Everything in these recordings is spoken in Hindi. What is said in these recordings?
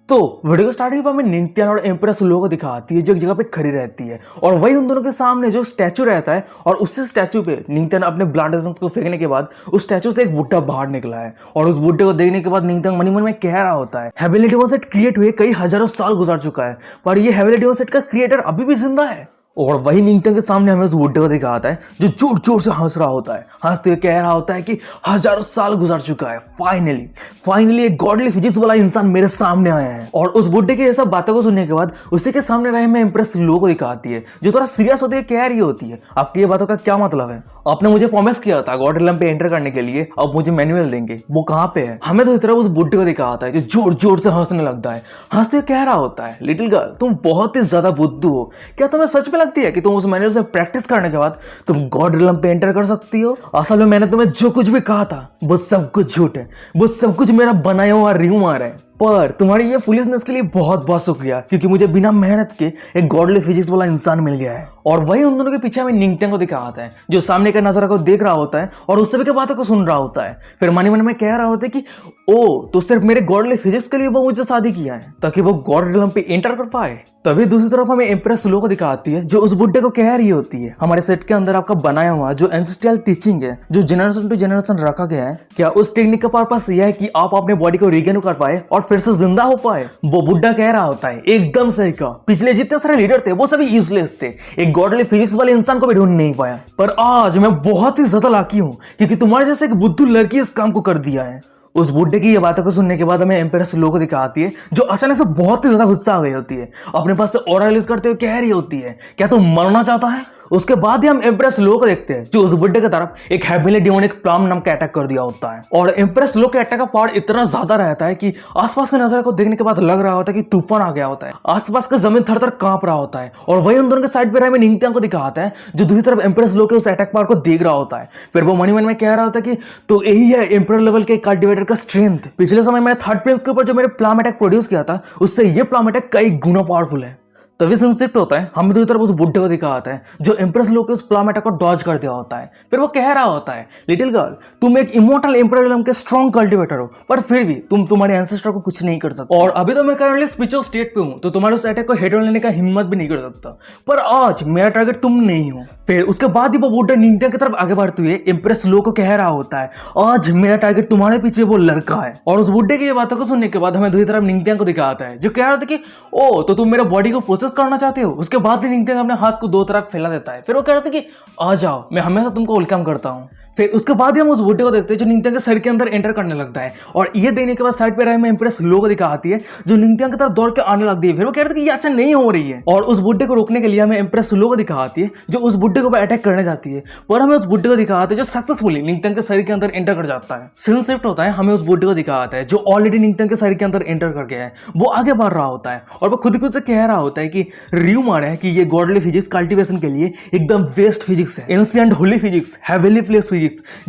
तो वीडियो को स्टार्टिंग में निंगथियान और एम्प्रेस लोगों को दिखाती है जो एक जगह पे खड़ी रहती है और वही उन दोनों के सामने जो स्टैचू रहता है और उसी स्टैचू पे निंगथियान अपने ब्लड एसेंस को फेंकने के बाद उस स्टैचू से एक बुड्ढा बाहर निकला है और उस बुड्ढे को देखने के बाद निंगथियान मनी मन में कह रहा होता है हेवनली डिवोसेट क्रिएट हुए कई हजारों साल गुजर चुका है पर ये हेवनली डिवोसेट का क्रिएटर अभी भी जिंदा है। और वही निंगथियान के सामने हमें उस बुड्ढे को दिखाता है जो जोर जोर से हंस रहा होता है, हंसते हुए कह रहा होता है कि हजारों साल गुजर चुका है, फाइनली एक गॉडली फिजिक्स वाला इंसान मेरे सामने आया है। और उस बुड्ढे की ये सब बातों को सुनने के बाद उसी के सामने रहे में इम्प्रेस लोगों को दिखाती है जो थोड़ा सीरियस होती है, कह रही होती है आपकी ये बातों का क्या मतलब है? आपने मुझे प्रॉमिस किया था गॉड रिलम पे एंटर करने के लिए, अब मुझे मैनुअल देंगे, वो कहाँ पे है? हमें तो इस तरह उस बुड्ढे को दिखाता है जो जोर जोर से हंसने लगता है, हंसते हुए कह रहा होता है लिटिल गर्ल तुम बहुत ही ज्यादा बुद्धू हो, क्या तुम्हें सच में लगती है कि तुम उस मैनुअल से प्रैक्टिस करने के बाद तुम गॉड रिलम पे एंटर कर सकती हो? असल में मैंने तुम्हें जो कुछ भी कहा था वो सब कुछ झूठ है, वो सब कुछ मेरा बनाया हुआ र्यूमर है। पर तुम्हारी ये फुलिशनेस के लिए बहुत बहुत शुक्रिया क्योंकि मुझे बिना मेहनत के एक गॉडली फिजिक्स वाला इंसान मिल गया है। और वही उन दोनों के पीछे हमें निंगथियान को दिखाता है जो सामने के नजारा को देख रहा होता है और उस सभी की बातों को सुन रहा होता है। फिर मन मन में कह रहा होता है कि ओ तो सिर्फ मेरे गॉडली फिजिक्स के लिए वो मुझसे शादी किया है ताकि वो गॉड रिलम पे एंटर कर पाए। तभी दूसरी तरफ हमें इम्प्रेस लोगों को दिखाती है जो उस बुड्ढे को कह रही होती है हमारे सेट के अंदर आपका बनाया हुआ जो एंसेस्ट्रियल टीचिंग है जो जनरेशन टू जनरेशन रखा गया है, क्या उस टेक्निक का पर्पस यह है कि आप अपने बॉडी को रिगेन कर पाए और फिर से जिंदा हो पाए? वो बुड्ढा कह रहा होता है एकदम सही कहा, पिछले जितने सारे लीडर थे वो सभी यूजलेस थे, एक गॉडली फिजिक्स वाले इंसान को भी ढूंढ नहीं पाया, पर आज मैं बहुत ही ज्यादा लाकी हूँ क्योंकि तुम्हारे जैसे एक बुद्धू लड़की इस काम को कर दिया है। उस बुड्ढे की ये बातों को सुनने के बाद हमें एम्प्रेस लोगों को दिखाती है जो अचानक से बहुत ही ज्यादा गुस्सा हो गई होती है, अपने पास से ऑरा रिलीज करते हुए कह रही होती है क्या तुम मरना चाहता है? उसके बाद ही हम एम्प्रेस लो को देखते हैं जो उस बुड्ढे की तरफ एक हेविली डिमोनिक प्लाम नाम का अटैक कर दिया होता है। और एम्प्रेस लो के अटैक का पावर इतना ज्यादा रहता है कि आसपास के नजारे को देखने के बाद लग रहा होता है कि तूफान आ गया होता है, आसपास का जमीन थर थर कांप रहा होता है। और वही उन दोनों के साइड पे हमें निंगथियान को दिखाता है जो दूसरी तरफ एम्प्रेस लो के उस अटैक पावर को देख रहा होता है। फिर वो मनी मन में कह रहा होता है कि तो यही है एम्पर लेवल के कल्टिवेटर का स्ट्रेंथ, पिछले समय मैंने थर्ड प्रिंस के ऊपर जो मेरे प्लाम अटैक प्रोड्यूस किया था उससे ये प्लाम अटैक कई गुना पावरफुल है। तभी संसिप्ट होता है हमें दूसरी तरफ उस बुड्ढे को दिखाता है जो इम्प्रेस लोग के उस प्लाम अटैक को डॉज कर दिया होता है। फिर वो कह रहा होता है लिटिल गर्ल तुम एक इमोर्टल एम्पर रिलम के स्ट्रॉन्ग कल्टिवेटर हो पर फिर भी तुम तुम्हारे एंसेस्टर को कुछ नहीं कर सकते और अभी तो मैं करंटली स्पिरिचुअल स्टेट पे हूँ तो तुम्हारे उस अटैक को हेड ऑन लेने का हिम्मत भी नहीं कर सकता, पर आज मेरा टारगेट तुम नहीं हो। फिर उसके बाद ही वो बुड्ढा निंगथियान की तरफ आगे बढ़ते हुए इम्प्रेस लोग को कह रहा होता है आज मेरा टारगेट तुम्हारे पीछे वो लड़का है। और उस बुड्ढे की ये बातों को सुनने के बाद हमें दूसरी तरफ निंगथियान को दिखाता है जो कह रहा था कि ओ तो तुम मेरा बॉडी को प्रोसेस करना चाहते हो। उसके बाद ही निंगथियान अपने हाथ को दो तरफ फैला देता है, फिर वो कह रहा था कि आ जाओ मैं हमेशा तुमको वेलकम करता हूँ। फिर उसके बाद ही हम उस बुड्ढे को देखते हैं जो निंगथियान के सर के अंदर एंटर करने लगता है और ये देखने के बाद साइड पे रहे में इम्प्रेस लोगो दिखाती है जो निंगथियान की तरफ दौड़ के आने लगती है। फिर वो कह रहे थे कि ये अच्छा नहीं हो रही है और उस बुड्ढे को रोकने के लिए हमें इम्प्रेस लोगो दिखाती है जो उस बुड्ढे को अटैक करने जाती है, पर हमें उस बुड्ढे को दिखाते हैं जो सक्सेसफुली निंगथियान के शरीर के अंदर एंटर कर जाता है। सीन शिफ्ट होता है हमें उस बुड्ढे को दिखाता है जो ऑलरेडी निंगथियान के शरीर के अंदर एंटर कर गया है, वो आगे बढ़ रहा होता है और वो खुद से कह रहा होता है कि र्यूमर है कि ये गॉडली फिजिक्स कल्टिवेशन के लिए एकदम बेस्ट फिजिक्स है, ancient Holi physics, heavenly place physics,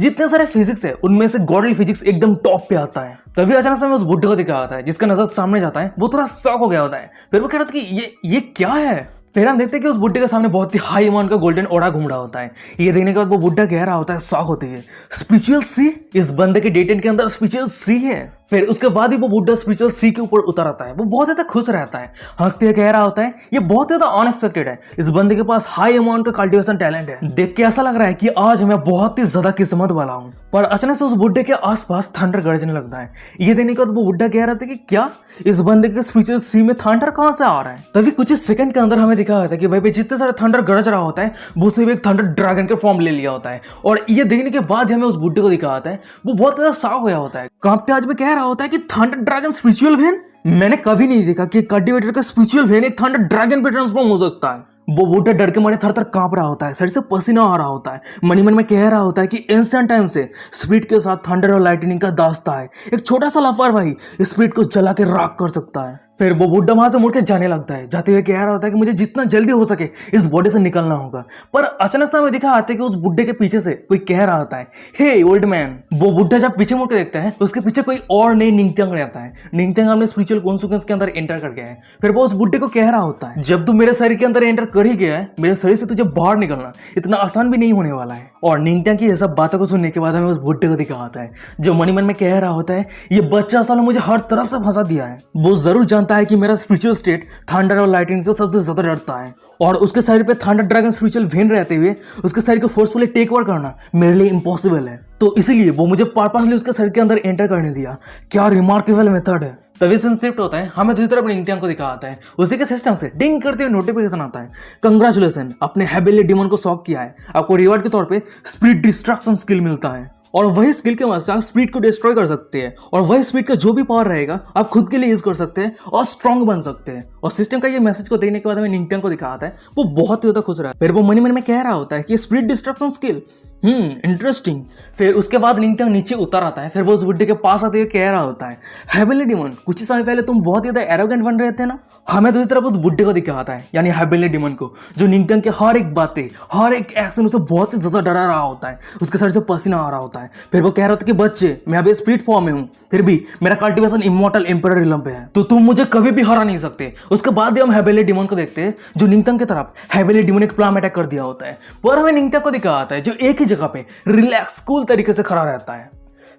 जितने सारे फिजिक्स है उनमें से गॉडली फिजिक्स एकदम टॉप पे आता है। तभी अचानक से हमें उस बुड्ढे को दिखाता है जिसका नजर सामने जाता है, वो थोड़ा शॉक हो गया होता है। फिर वो कह रहा था कि ये क्या है? फिर हम देखते हैं कि उस बुड्ढे के सामने बहुत ही हाई अमाउंट का गोल्डन ओड़ा घूम रहा होता है। ये देखने के बाद वो बुड्ढा कह रहा होता है शॉक होती है स्पिरिचुअल सी, इस बंदे के डेटेंट के अंदर स्पिरिचुअल सी है। फिर उसके बाद ही वो बुड्ढा स्पिरिचुअल सी के ऊपर उतर आता है, वो बहुत ज्यादा खुश रहता है, हंसते हुए कह रहा होता है ये बहुत ज्यादा अनएक्सपेक्टेड है, इस बंदे के पास हाई अमाउंट का कल्टिवेशन टैलेंट है, देख के ऐसा लग रहा है कि आज मैं बहुत ही ज्यादा किस्मत वाला हूँ। पर अचानक से उस बुड्ढे के आसपास थंडर गरजने लगता है। ये देखने के बाद वो बुड्ढा कह रहा था कि क्या इस बंदे के स्पिरिचुअल सी में थंडर कहां से आ रहा है? तभी कुछ सेकंड के अंदर हमें दिखा था कि भाई जितने सारे थंडर गरज रहा होता है वो सिर्फ एक थंडर ड्रैगन के फॉर्म ले लिया होता है। और ये देखने के बाद हमें उस बुड्ढे को दिखाता है वो बहुत ज्यादा शॉक होया होता है, कांपते आज में कह रहा होता है कि थंडर ड्रैगन स्पिरिचुअल वेन, मैंने कभी नहीं देखा कि कल्टिवेटर का स्पिरिचुअल वेन एक थंडर ड्रैगन पे ट्रांसफॉर्म हो सकता है। वो बुड्ढा डर के मारे थर थर कांप रहा होता है, सर से पसीना आ रहा होता है, मनी मन में कह रहा होता है कि एंशिएंट टाइम से स्पीड के साथ थंडर और लाइटनिंग का दास्ता है, एक छोटा सा लापरवाही स्पीड को जला के राख कर सकता है। फिर वो बुड्ढा वहां से मुड़ के जाने लगता है। जाते हुए कह रहा होता है कि मुझे जितना जल्दी हो सके इस बॉडी से निकलना होगा। पर अचानक से हमें दिखा आता है कि उस बुड्ढे के पीछे से कोई कह रहा होता है, हे ओल्ड मैन। वो बुड्ढा जब पीछे मुड़ के देखता है तो उसके पीछे कोई और नई निंगथियांग रहता है। निंगथियांग अपने स्पिरिचुअल कॉन्सिक्वेंस के अंदर एंटर कर गया है। फिर वो उस बुड्ढे को कह रहा होता है, जब तू मेरे शरीर के अंदर एंटर कर ही गया है, मेरे शरीर से तुझे बाहर निकलना इतना आसान भी नहीं होने वाला है। और निंगथियांग की ये सब बातों को सुनने के बाद हमें उस बुड्ढे को दिखा आता है जो मनी मन में कह रहा होता है, ये बच्चा साला मुझे हर तरफ से फंसा दिया है। वो जरूर जानता है कि मेरा स्पिरिचुअल स्टेट थंडर और लाइटनिंग से सबसे ज्यादा डरता है और उसके शरीर पे थंडर ड्रैगन स्पिरिचुअल वेन रहते हुए उसके शरीर को फोर्सफुली टेक ओवर करना मेरे लिए इम्पॉसिबल है। तो इसीलिए वो मुझे पर्पसली उसके शरीर के अंदर एंटर करने दिया। क्या रिमार्केबल मेथड है। तभी सीन शिफ्ट होता है, हमें दूसरी तरफ निंगथियांग को दिखा आता है। उसी के सिस्टम से डिंग करते हुए नोटिफिकेशन आता है, कंग्रेचुलेसन, आपने हेबिली डिमन को सॉल्व किया है। आपको रिवार्ड के तौर पे स्पिरिट डिस्ट्रक्शन स्किल मिलता है और वही स्किल के मदद से आप स्पिरिट को डिस्ट्रॉय कर सकते हैं और वही स्पिरिट का जो भी पावर रहेगा आप खुद के लिए यूज कर सकते हैं और स्ट्रॉन्ग बन सकते हैं। और सिस्टम का ये मैसेज को देखने के बाद हमें निंगथियांग को दिखाता है, वो बहुत ही ज्यादा खुश रहा है। फिर वो मनी मन में कह रहा होता है कि स्पिरिट डिस्ट्रक्शन स्किल इंटरेस्टिंग। फिर उसके बाद निंगथियांग नीचे उतर आता है। फिर वो उस बुड्ढे के पास आते हुए कह रहा होता है, हेबिली डिमन, कुछ ही समय पहले तुम बहुत ही ज्यादा एरोगेंट बन रहे थे ना। हमें दूसरी तरफ उस बुड्ढे को दिखाता है, यानी हेबिली डिमन को, जो निंगथियांग के हर एक बातें हर एक एक्शन उसे बहुत ही ज्यादा डरा रहा होता है। उसके सर से पसीना आ रहा होता है। फिर वो कह रहा होता है कि बच्चे, मैं अभी स्पिरिट फॉर्म में हूँ, फिर भी मेरा कल्टिवेशन इमॉर्टल एम्परर रिलम पे है, तो तुम मुझे कभी भी हरा नहीं सकते। उसके बाद हम हेबिली डिमन को देखते हैं जो निंगथियांग की तरफ हेबिली डिमन एक प्लाम अटैक कर दिया होता है। पर हमें निंगथियांग को दिखा आता है जो एक ही जगह पे रिलैक्स कूल तरीके से खड़ा रहता है।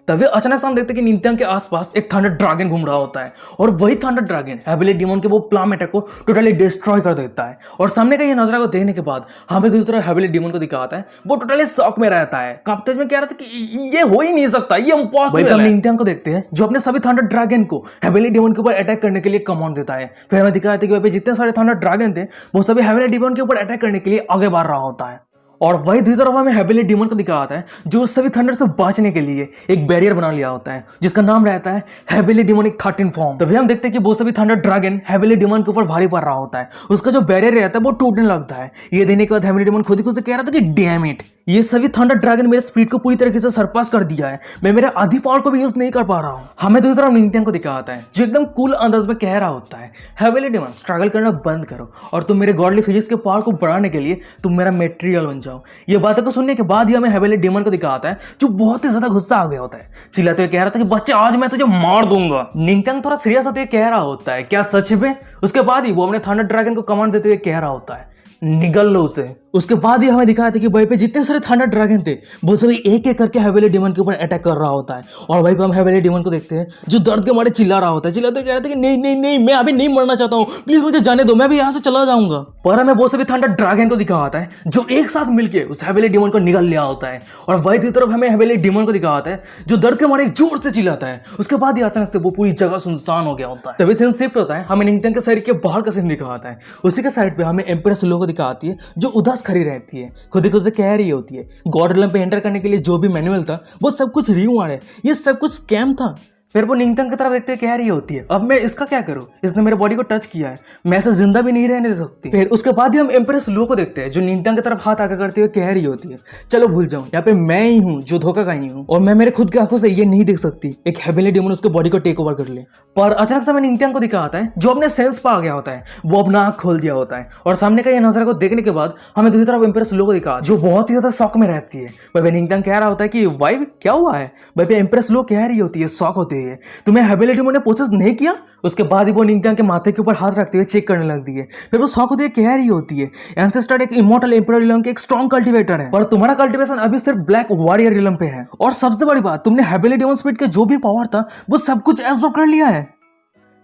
तभी अचानक से हम देखते हैं कि निंगथियांग के आसपास एक थंडर ड्रैगन घूम रहा होता है और वही थंडर ड्रैगन हेबिली डिमन के वो प्लाम अटैक को टोटली डिस्ट्रॉय कर देता है। और सामने का ये नजारा को देखने के बाद हमें दूसरी तरफ हेबिली डिमन को दिखाता है, वो टोटली शॉक में रहता है। कांपते में कह रहा था कि ये हो ही नहीं सकता, ये इम्पॉसिबल है। निंगथियांग को देखते हैं जो अपने सभी थंडर ड्रैगन को हेबिली डिमन के ऊपर अटैक करने के लिए कमांड देता है। फिर हमें दिखाया था कि जितने सारे थंडर ड्रैगन थे वो सभी हेबिली डिमन के ऊपर अटैक करने के लिए आगे बढ़ रहा होता है। और वही दूसरी तरफ हमें हेबिली डिमन को दिखाता है जो उस सभी थंडर से बचने के लिए एक बैरियर बना लिया होता है जिसका नाम रहता है हेबिली डिमोनिक 13 फॉर्म। तभी हम देखते हैं कि वो सभी थंडर ड्रैगन हेबिली डिमन के ऊपर भारी पड़ रहा होता है। उसका जो बैरियर रहता है वो टूटने लगता है। ये देने के बाद हेबिली डिमन खुद ही खुद से कह रहा था कि डैम इट, ये सभी थंडर ड्रैगन मेरे स्पीड को पूरी तरीके से सरपास कर दिया है, मैं मेरे आधी पावर को भी यूज नहीं कर पा रहा हूँ। हमें दूसरी तरफ निंगथियांग को दिखाता है जो एकदम कूल अंदाज में कह रहा होता है, हेबिली डिमन स्ट्रगल करना बंद करो और तुम मेरे गॉडली फिजिक्स के पावर को बढ़ाने के लिए तुम मेरा मेटेरियल बन जाओ। ये बातों को सुनने के बाद ही हमें हेबिली डिमन को दिखाता है जो बहुत ही ज्यादा गुस्सा आ गया होता है। चिल्लाते हुए कह रहा था कि बच्चे आज मैं तुझे मार दूंगा। निंगथियांग थोड़ा सीरियस होते हुए कह रहा होता है, क्या सच में? उसके बाद ही वो अपने थंडर ड्रैगन को कमांड देते हुए कह रहा होता है, निगल लो उसे। उसके बाद ही हमें दिखाया था कि वहीं पे जितने सारे थंडर ड्रैगन थे वो सभी एक एक करके हेबिली डिमन के ऊपर अटैक कर रहा होता है। और वहीं पे हम हेबिली डिमन को देखते हैं जो दर्द के मारे चिल्ला रहा होता है, चिल्लाते कह रहा था कि नहीं नहीं नहीं, मैं अभी नहीं मरना चाहता हूँ, प्लीज मुझे जाने दो, मैं भी यहाँ से चला जाऊंगा। पर हमें वो सभी थंडर ड्रैगन को दिखा आता है जो एक साथ मिलकर उस हेबिली डिमन को निगल लिया होता है। और वहीं की तरफ हमें हेबिली डिमन को दिखा आता है जो दर्द के मारे जोर से चिल्लाता है। उसके बाद ही अचानक से वो पूरी जगह सुनसान हो गया होता है। तभी सीन शिफ्ट होता है, हमें निंगथियांग के शरीर के बाहर का सीन दिखा आता है। उसी के साइड पे हमें एम्प्रेस लो को दिखाती है जो उदास खड़ी रहती है, खुद ही खुद से कह रही होती है गॉड रिलम पे एंटर करने के लिए जो भी मैनुअल था वो सब कुछ रीवार है, ये सब कुछ स्कैम था। फिर वो निंगथियांग की तरफ देखते कह रही होती है, अब मैं इसका क्या करूं, इसने मेरे बॉडी को टच किया है, मैं ऐसे जिंदा भी नहीं रहने दे सकती। फिर उसके बाद ही हम एम्प्रेस लो को देखते हैं जो निंगथियांग की तरफ हाथ आगे करते हुए कह रही होती है, चलो भूल जाऊं, यहाँ पे मैं ही हूँ जो धोखा खाई हूँ और मैं मेरे खुद की आंखों से ये नहीं देख सकती एक हेबिली डिमन उसके बॉडी को टेक ओवर कर ले। पर अचानक से हमें निंगथियांग को दिखाता है जो अपने सेंस पर आ गया होता है, वो अपना आंख खोल दिया होता है और सामने का ये नजारा को देखने के बाद हमें दूसरी तरफ एम्प्रेस लो को दिखा जो बहुत ही ज्यादा शॉक में रहती है। वही निंगथियांग कह रहा होता है कि वाइफ क्या हुआ है। वही एम्प्रेस लो कह रही होती है शॉक होते हुए, तुम्हें हेबिली डिमन ने प्रोसेस नहीं किया। उसके बाद ही वो निंगथियांग के माथे के ऊपर हाथ रखते हुए चेक करने लगती है। फिर वो शॉक होते हुए कह रही होती है, एंसेस्टर एक इमॉर्टल एम्परर रिलम के एक स्ट्रॉन्ग कल्टीवेटर है पर तुम्हारा कल्टीवेशन अभी सिर्फ ब्लैक वॉरियर रिलम पे है और सबसे बड़ी बात तुमने हेबिली डिमन स्पीड के जो भी पावर था वो सब कुछ एब्सॉर्ब कर लिया है।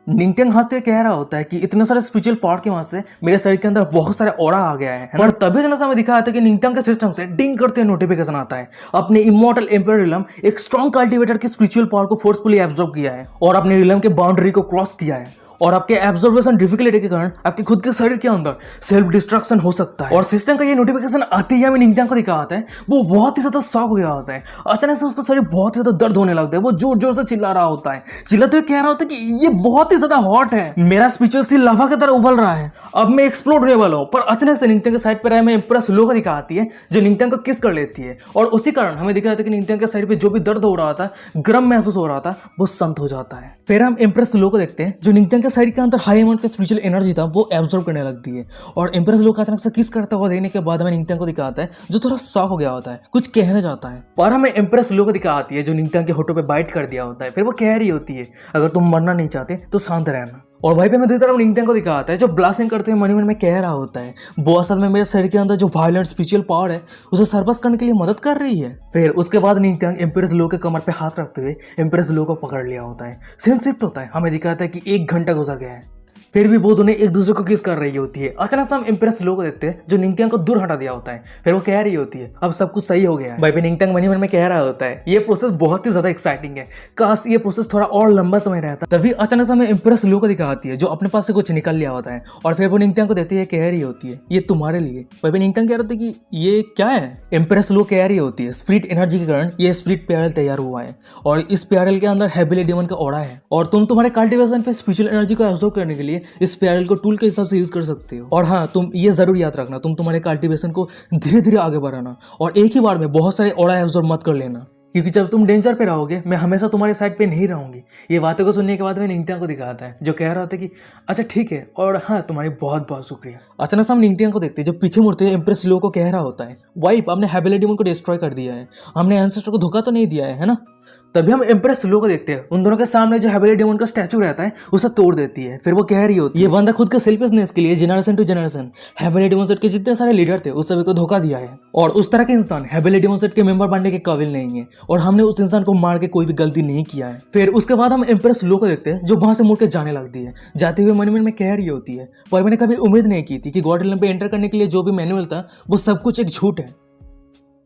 निंगथियांग हंसते कह रहा होता है कि इतने सारे स्पिरिचुअल पावर की वजह से मेरे शरीर के अंदर बहुत सारे ऑरा आ गया है। पर तभी जना हमें दिखाया था कि निंगथियांग के सिस्टम से डिंग करते नोटिफिकेशन आता है, अपने इमॉर्टल एम्परर रिलम एक स्ट्रॉन्ग कल्टीवेटर की स्पिरिचुअल पावर को फोर्सफुली एब्सॉर्ब किया है और अपने रिलम के बाउंड्री को क्रॉस किया है और आपके एब्जॉर्बेशन डिफिकल्टी के कारण आपके खुद के शरीर के अंदर सेल्फ डिस्ट्रक्शन हो सकता है। और सिस्टम का ये नोटिफिकेशन आते ही हमें निंगथियांग को दिखा आता है, वो बहुत ही ज्यादा शॉक हो गया होता है। अचानक से उसका शरीर बहुत ही ज्यादा दर्द होने लगता है, वो जोर जोर से चिल्ला रहा होता है, चिल्लाते हुए कह रहा होता है कि ये बहुत ही ज्यादा हॉट है, मेरा स्पिरिचुअल सी लावा की तरह उबल रहा है, अब मैं एक्सप्लोड होने वाला हूँ। पर अचानक से निंगथियांग के साइड पर हमें एम्प्रेस लो को दिखा आती है जो निंगथियांग को किस कर लेती है और उसी कारण हमें दिखा था कि निंगथियांग के शरीर पे जो भी दर्द हो रहा था, गर्म महसूस हो रहा था, वो शांत हो जाता है। फिर हम एम्प्रेस लो को देखते हैं जो निंगथियांग के के शरीर के अंदर हाई अमाउंट का स्पिरिचुअल एनर्जी था वो एब्जॉर्ब करने लगती है और एम्प्रेस लोग अचानक से किस करता हुआ देखने के बाद हमें निंगत्यान को दिखाता है जो थोड़ा शॉक हो गया होता है, कुछ कहना चाहता है। पर हमें एम्प्रेस लोग को दिखाती है जो निंगत्यान के होठों पे बाइट कर दिया होता है। फिर वो कह रही होती है अगर तुम मरना नहीं चाहते तो शांत रहना। और वहीं पे मैं दूसरी तरफ निंगत्यान को दिखाता है जो ब्लास्टिंग करते हुए मन में कह रहा होता है वो असल में मेरे शरीर के अंदर जो वायलेंट स्पिरिचुअल पावर है उसे सरपास करने के लिए मदद कर रही है। फिर उसके बाद निंगत्यान एम्प्रेस लो के कमर पे हाथ रखते हुए एम्प्रेस लो को पकड़ लिया होता है। सीन शिफ्ट होता है, हमें दिखाता है कि 1 घंटा गुजर गया है, फिर भी वो दोनों एक दूसरे को किस कर रही होती है। अचानक से हम एम्प्रेस लो को देखते हैं जो निंगत्यान को दूर हटा दिया होता है। फिर वो कह रही होती है अब सब कुछ सही हो गया है। भाई पे निंगत्यान मन ही मन में कह रहा होता है ये प्रोसेस बहुत ही ज्यादा एक्साइटिंग है, काश ये प्रोसेस थोड़ा और लंबा समय रहता। तभी अचानक से हमें एम्प्रेस लो को दिखाती है जो अपने पास से कुछ निकल लिया होता है और फिर वो निंगत्यान को देती है, कह रही होती है ये तुम्हारे लिए। भाई पे निंगत्यान कह रहा था कि ये क्या है। एम्प्रेस लो कह रही होती है स्पिरिट एनर्जी के कारण ये स्पिरिट पैरल तैयार हुआ है और इस पैरल के अंदर हेबिली डेमन का ऑरा है और तुम तुम्हारे कल्टिवेशन पे स्पिरिचुअल एनर्जी को एब्जॉर्ब करने के लिए इस पैरल को टूल के हिसाब से यूज कर सकते हो। और हाँ, तुम ये जरूर याद रखना तुम तुम्हारे कल्टीवेशन को धीरे धीरे आगे बढ़ाना और एक ही बार में बहुत सारे ऑरा एब्जॉर्ब मत कर लेना, क्योंकि जब तुम डेंजर पे रहोगे मैं हमेशा तुम्हारे साइड पे नहीं रहूंगी। ये बातों को सुनने के बाद मैं निंगत्यान को दिखाता है जो कह रहा था कि अच्छा ठीक है और हाँ तुम्हारी बहुत बहुत शुक्रिया। अचानक से हम निंगत्यान को देखते हैं जो पीछे मुड़ते हुए एम्प्रेस लो को कह रहा होता है वाइफ आपने हेबिली डेमन को डिस्ट्रॉय कर दिया है, हमने एंसेस्टर को धोखा तो नहीं दिया है ना। तभी हम एम्प्रेस लो को देखते हैं उन दोनों के सामने जो हेबिली डेमन का स्टैचू रहता है उसे तोड़ देती है। फिर वो कह रही होती है ये बंदा खुद के सेल्फिशनेस के लिए generation to generation heavenly demon set के जितने सारे लीडर थे उस सभी को धोखा दिया है और उस तरह के इंसान हेबिली डेमन सेट के मेंबर बनने के काबिल नहीं है और हमने उस इंसान को मार के कोई भी गलती नहीं किया है। फिर उसके बाद हम एम्प्रेस लो को देखते हैं जो वहां से मुड़ के जाने लगती है, जाते हुए मन में कह रही होती है पर मैंने कभी उम्मीद नहीं की थी कि गॉड रिलम पे एंटर करने के लिए जो भी मैनुअल था वो सब कुछ एक झूठ है,